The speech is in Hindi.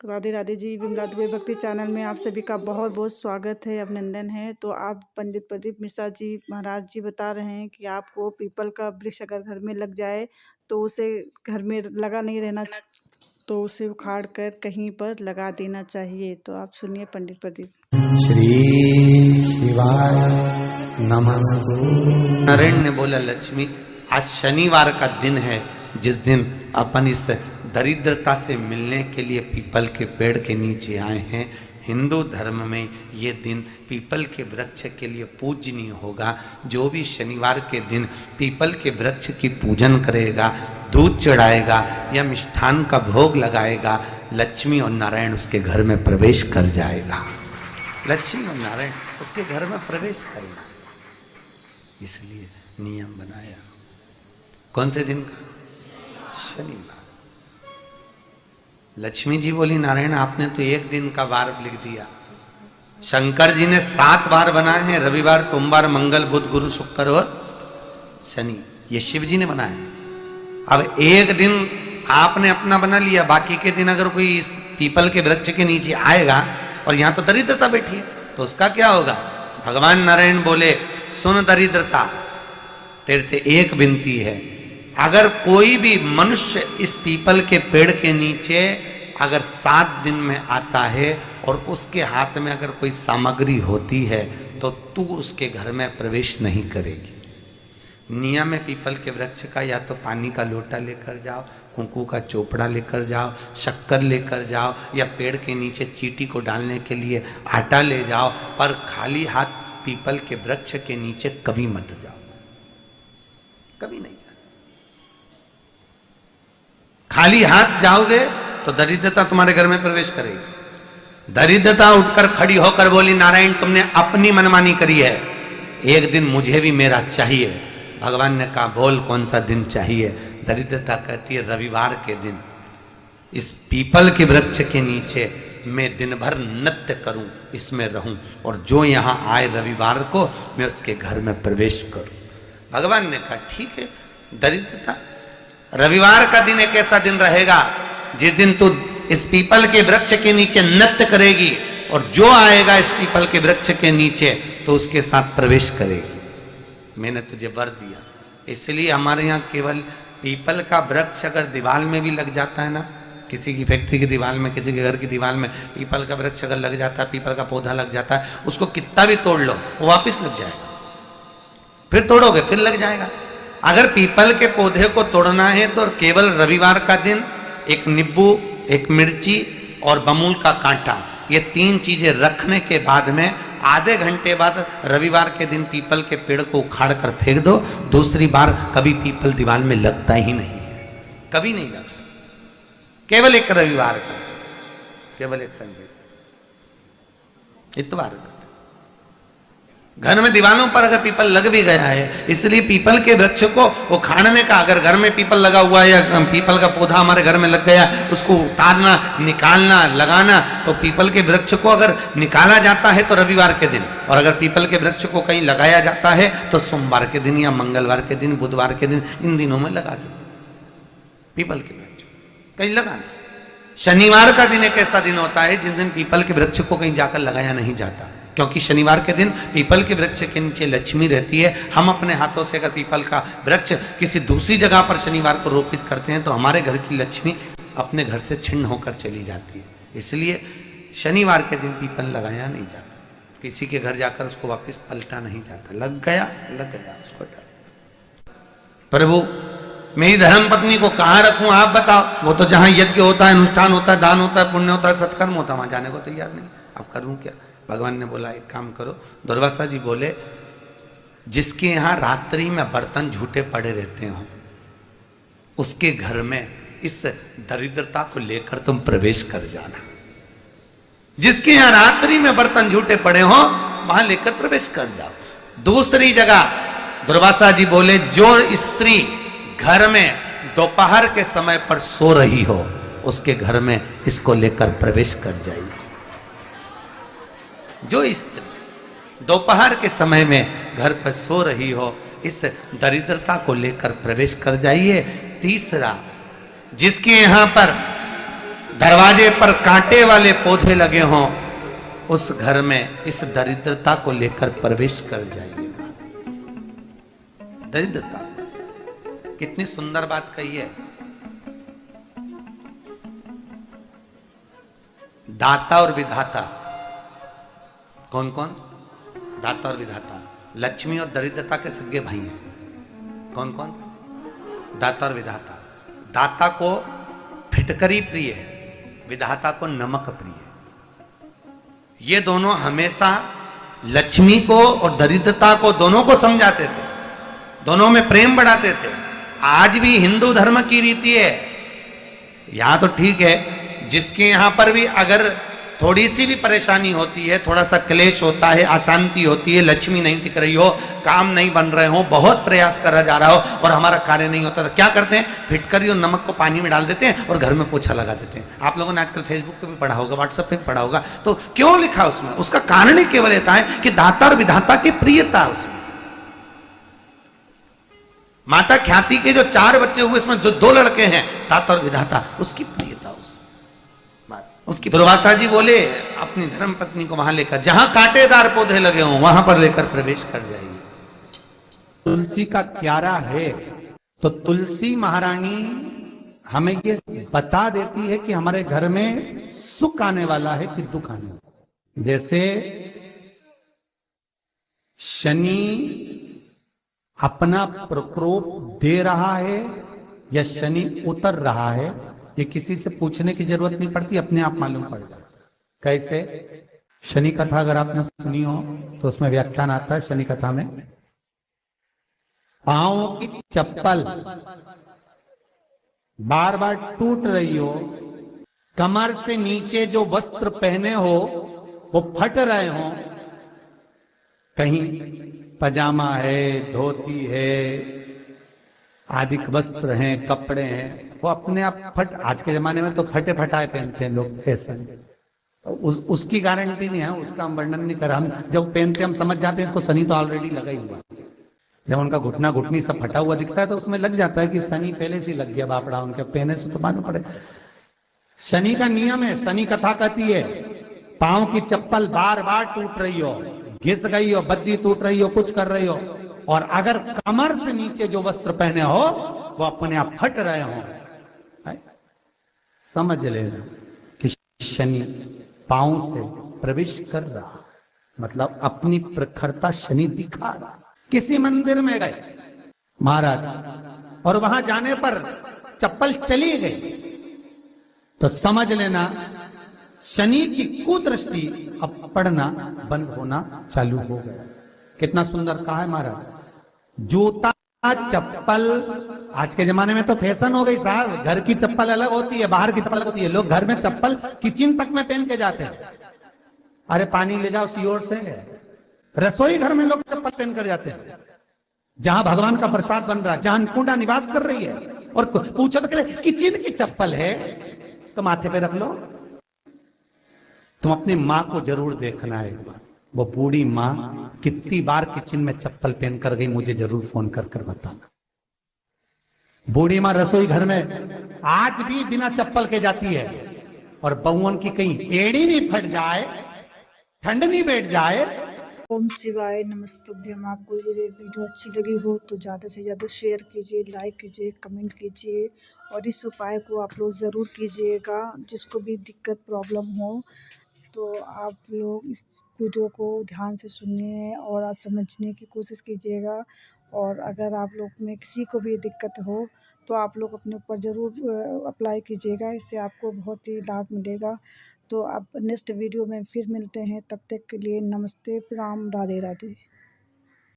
राधे राधे जी। विमला दुबे भक्ति चैनल में आप सभी का बहुत बहुत स्वागत है, अभिनंदन है। तो आप पंडित प्रदीप मिश्रा जी महाराज जी बता रहे हैं कि आपको पीपल का वृक्ष अगर घर में लग जाए तो उसे घर में लगा नहीं रहना, तो उसे उखाड़ कर कहीं पर लगा देना चाहिए। तो आप सुनिए पंडित प्रदीप। श्री शिवाय नमस्तु। नारायण ने बोला, लक्ष्मी आज शनिवार का दिन है, जिस दिन अपन इस दरिद्रता से मिलने के लिए पीपल के पेड़ के नीचे आए हैं। हिंदू धर्म में ये दिन पीपल के वृक्ष के लिए पूजनीय होगा। जो भी शनिवार के दिन पीपल के वृक्ष की पूजन करेगा, दूध चढ़ाएगा या मिष्ठान का भोग लगाएगा, लक्ष्मी और नारायण उसके घर में प्रवेश कर जाएगा। लक्ष्मी और नारायण उसके घर में प्रवेश करेगा, इसलिए नियम बनाया। कौन से दिन का? शनिवार। लक्ष्मी जी बोली, नारायण आपने तो एक दिन का वार लिख दिया। शंकर जी ने 7 वार बनाए हैं, रविवार, सोमवार, मंगल, बुध, गुरु, शुक्र और शनि। ये शिव जी ने बनाया। अब एक दिन आपने अपना बना लिया, बाकी के दिन अगर कोई इस पीपल के वृक्ष के नीचे आएगा और यहां तो दरिद्रता बैठी है, तो उसका क्या होगा? भगवान नारायण बोले, सुन दरिद्रता, तेरे से एक विनती है, अगर कोई भी मनुष्य इस पीपल के पेड़ के नीचे अगर 7 दिन में आता है और उसके हाथ में अगर कोई सामग्री होती है तो तू उसके घर में प्रवेश नहीं करेगी। नियम है पीपल के वृक्ष का, या तो पानी का लोटा लेकर जाओ, कुंकू का चोपड़ा लेकर जाओ, शक्कर लेकर जाओ, या पेड़ के नीचे चींटी को डालने के लिए आटा ले जाओ, पर खाली हाथ पीपल के वृक्ष के नीचे कभी मत जाओ, कभी नहीं जाओ। खाली हाथ जाओगे तो दरिद्रता तुम्हारे घर में प्रवेश करेगी। दरिद्रता उठकर खड़ी होकर बोली, नारायण तुमने अपनी मनमानी करी है, एक दिन मुझे भी मेरा चाहिए। भगवान ने कहा, बोल कौन सा दिन चाहिए? दरिद्रता कहती है, रविवार के दिन इस पीपल के वृक्ष के नीचे मैं दिन भर नृत्य करूं, इसमें रहूं, और जो यहां आए रविवार को मैं उसके घर में प्रवेश करूं। भगवान ने कहा, ठीक है। दरिद्रता, रविवार का दिन एक ऐसा दिन रहेगा जिस दिन तू इस पीपल के वृक्ष के नीचे नृत्य करेगी, और जो आएगा इस पीपल के वृक्ष के नीचे तो उसके साथ प्रवेश करेगी। मैंने तुझे वर दिया। इसलिए हमारे यहाँ केवल पीपल का वृक्ष अगर दीवार में भी लग जाता है ना, किसी की फैक्ट्री की दीवार में, किसी के घर की दीवार में पीपल का वृक्ष अगर लग जाता है, पीपल का पौधा लग जाता है, उसको कितना भी तोड़ लो वो वापिस लग जाएगा। फिर तोड़ोगे फिर लग जाएगा। अगर पीपल के पौधे को तोड़ना है तो केवल रविवार का दिन एक नींबू, एक मिर्ची और बमूल का कांटा, ये 3 चीजें रखने के बाद में आधे घंटे बाद रविवार के दिन पीपल के पेड़ को उखाड़ कर फेंक दो। दूसरी बार कभी पीपल दीवार में लगता ही नहीं, कभी नहीं लग सकता। केवल एक रविवार का, केवल एक संडे, इतवार का। घर में दीवारों पर अगर पीपल लग भी गया है, इसलिए पीपल के वृक्ष को उखाड़ने का, अगर घर में पीपल लगा हुआ है या पीपल का पौधा हमारे घर में लग गया, उसको उतारना, निकालना, लगाना, तो पीपल के वृक्ष को अगर निकाला जाता है तो रविवार के दिन, और अगर पीपल के वृक्ष को कहीं लगाया जाता है तो सोमवार के दिन या मंगलवार के दिन, बुधवार के दिन, इन दिनों में लगा सकते पीपल के वृक्ष कहीं लगाना। शनिवार का दिन एक ऐसा दिन होता है जिस दिन पीपल के वृक्ष को कहीं जाकर लगाया नहीं जाता, क्योंकि शनिवार के दिन पीपल के वृक्ष के नीचे लक्ष्मी रहती है। हम अपने हाथों से अगर पीपल का वृक्ष किसी दूसरी जगह पर शनिवार को रोपित करते हैं तो हमारे घर की लक्ष्मी अपने घर से छिन्न होकर चली जाती है। इसलिए शनिवार के दिन पीपल लगाया नहीं जाता, किसी के घर जाकर उसको वापस पलटा नहीं जाता। लग गया उसको डर। प्रभु मेरी धर्म पत्नी को कहाँ रखूं आप बताओ? वो तो जहां यज्ञ होता है, अनुष्ठान होता है, दान होता है, पुण्य होता है, सत्कर्म होता है, वहां जाने को तैयार नहीं। अब करूं क्या? भगवान ने बोला, एक काम करो। दुर्वासा जी बोले, जिसके यहां रात्रि में बर्तन झूठे पड़े रहते हो, उसके घर में इस दरिद्रता को लेकर तुम प्रवेश कर जाना। जिसके यहां रात्रि में बर्तन झूठे पड़े हो वहां लेकर प्रवेश कर जाओ। दूसरी जगह दुर्वासा जी बोले, जो स्त्री घर में दोपहर के समय पर सो रही हो उसके घर में इसको लेकर प्रवेश कर जाइए। जो स्त्री दोपहर के समय में घर पर सो रही हो, इस दरिद्रता को लेकर प्रवेश कर जाइए। तीसरा, जिसके यहां पर दरवाजे पर कांटे वाले पौधे लगे हों, उस घर में इस दरिद्रता को लेकर प्रवेश कर जाइएगा। दरिद्रता, कितनी सुंदर बात कही है। दाता और विधाता, कौन कौन? दाता और विधाता। लक्ष्मी और दरिद्रता के सगे भाई हैं। कौन कौन? दाता और विधाता। दाता को फिटकरी प्रिय है, विधाता को नमक प्रिय है। ये दोनों हमेशा लक्ष्मी को और दरिद्रता को, दोनों को समझाते थे, दोनों में प्रेम बढ़ाते थे। आज भी हिंदू धर्म की रीति है। यहां तो ठीक है, जिसके यहां पर भी अगर थोड़ी सी भी परेशानी होती है, थोड़ा सा क्लेश होता है, अशांति होती है, लक्ष्मी नहीं टिक रही हो, काम नहीं बन रहे हो, बहुत प्रयास करा जा रहा हो और हमारा कार्य नहीं होता, तो क्या करते हैं? फिटकरी और नमक को पानी में डाल देते हैं और घर में पोछा लगा देते हैं। आप लोगों ने आजकल फेसबुक पे भी पढ़ा होगा, व्हाट्सएप पे भी पढ़ा होगा। तो क्यों लिखा उसमें? उसका कारण ही केवल इतना है कि दाता और विधाता की प्रियता उसमें। माता ख्याति के जो 4 बच्चे हुए, इसमें जो 2 लड़के हैं, दाता और विधाता, उसकी प्रियता उसकी। दुर्वासा जी बोले अपनी धर्म पत्नी को वहां लेकर, जहां कांटेदार पौधे लगे हों वहां पर लेकर प्रवेश कर जाइए। तुलसी का क्यारा है, तो तुलसी महारानी हमें ये बता देती है कि हमारे घर में सुख आने वाला है कि दुख आने वाला है। जैसे शनि अपना प्रकोप दे रहा है या शनि उतर रहा है, ये किसी से पूछने की जरूरत नहीं पड़ती, अपने आप मालूम पड़ जाता है। कैसे? शनि कथा अगर आपने सुनी हो तो उसमें व्याख्यान आता है शनि कथा में, पांव की चप्पल बार बार टूट रही हो, कमर से नीचे जो वस्त्र पहने हो वो फट रहे हो, कहीं पजामा है, धोती है, आदि वस्त्र हैं, कपड़े हैं, वो अपने आप फट। आज के जमाने में तो फटे फटाए पहनते हैं लोग, फैशन। उसकी गारंटी नहीं है, उसका हम वर्णन नहीं कर रहा। हम जब पहनते हम समझ जाते हैं इसको शनि तो ऑलरेडी लगा ही हुआ। जब उनका घुटना घुटनी सब फटा हुआ दिखता है तो उसमें लग जाता है कि शनि पहले से लग गया बापड़ा, उनके पहने से तो मालूम पड़े। शनि का नियम है, शनि कथा कहती है पांव की चप्पल बार बार टूट रही हो, घिस गई हो, बद्दी टूट रही हो, कुछ कर रही हो, और अगर कमर से नीचे जो वस्त्र पहने हो वो अपने आप फट रहे हो, समझ लेना कि शनि पांव से प्रवेश कर रहा, मतलब अपनी प्रखरता शनि दिखा रहा। किसी मंदिर में गए महाराज और वहां जाने पर चप्पल चली गई तो समझ लेना शनि की कुदृष्टि अब पड़ना बंद होना चालू हो गया। कितना सुंदर कहा है महाराज। जूता चप्पल आज के जमाने में तो फैशन हो गई साहब, घर की चप्पल अलग होती है, बाहर की चप्पल अलग होती है। लोग घर में चप्पल किचन तक में पहन के जाते हैं। अरे पानी ले जाओ सीओर से, रसोई घर में लोग चप्पल पहन कर जाते हैं, जहां भगवान का प्रसाद बन रहा है, जहां अन्नपूर्णा निवास कर रही है, और पूछो तो करे किचन की चप्पल है तो माथे पे रख लो। तुम अपनी माँ को जरूर देखना है एक बार, वो बूढ़ी माँ कितनी बार किचन में चप्पल पहन कर गई, मुझे जरूर फोन कर कर बताना। बूढ़ी माँ रसोई घर में आज भी बिना चप्पल के जाती है, और बहुओं की कहीं एड़ी नहीं फट जाए, ठंड नहीं बैठ जाए। ओम शिवाय नमस्तुभ्यम। आपको ये वीडियो अच्छी लगी हो तो ज़्यादा से ज़्यादा शेयर कीजिए, लाइक कीजिए, कमेंट कीजिए, और इस उपाय को आप लोग ज़रूर कीजिएगा। जिसको भी दिक्कत प्रॉब्लम हो तो आप लोग इस वीडियो को ध्यान से सुनिए और समझने की कोशिश कीजिएगा। और अगर आप लोग में किसी को भी दिक्कत हो तो आप लोग अपने ऊपर ज़रूर अप्लाई कीजिएगा, इससे आपको बहुत ही लाभ मिलेगा। तो अब नेक्स्ट वीडियो में फिर मिलते हैं, तब तक के लिए नमस्ते, प्रणाम, राधे राधे।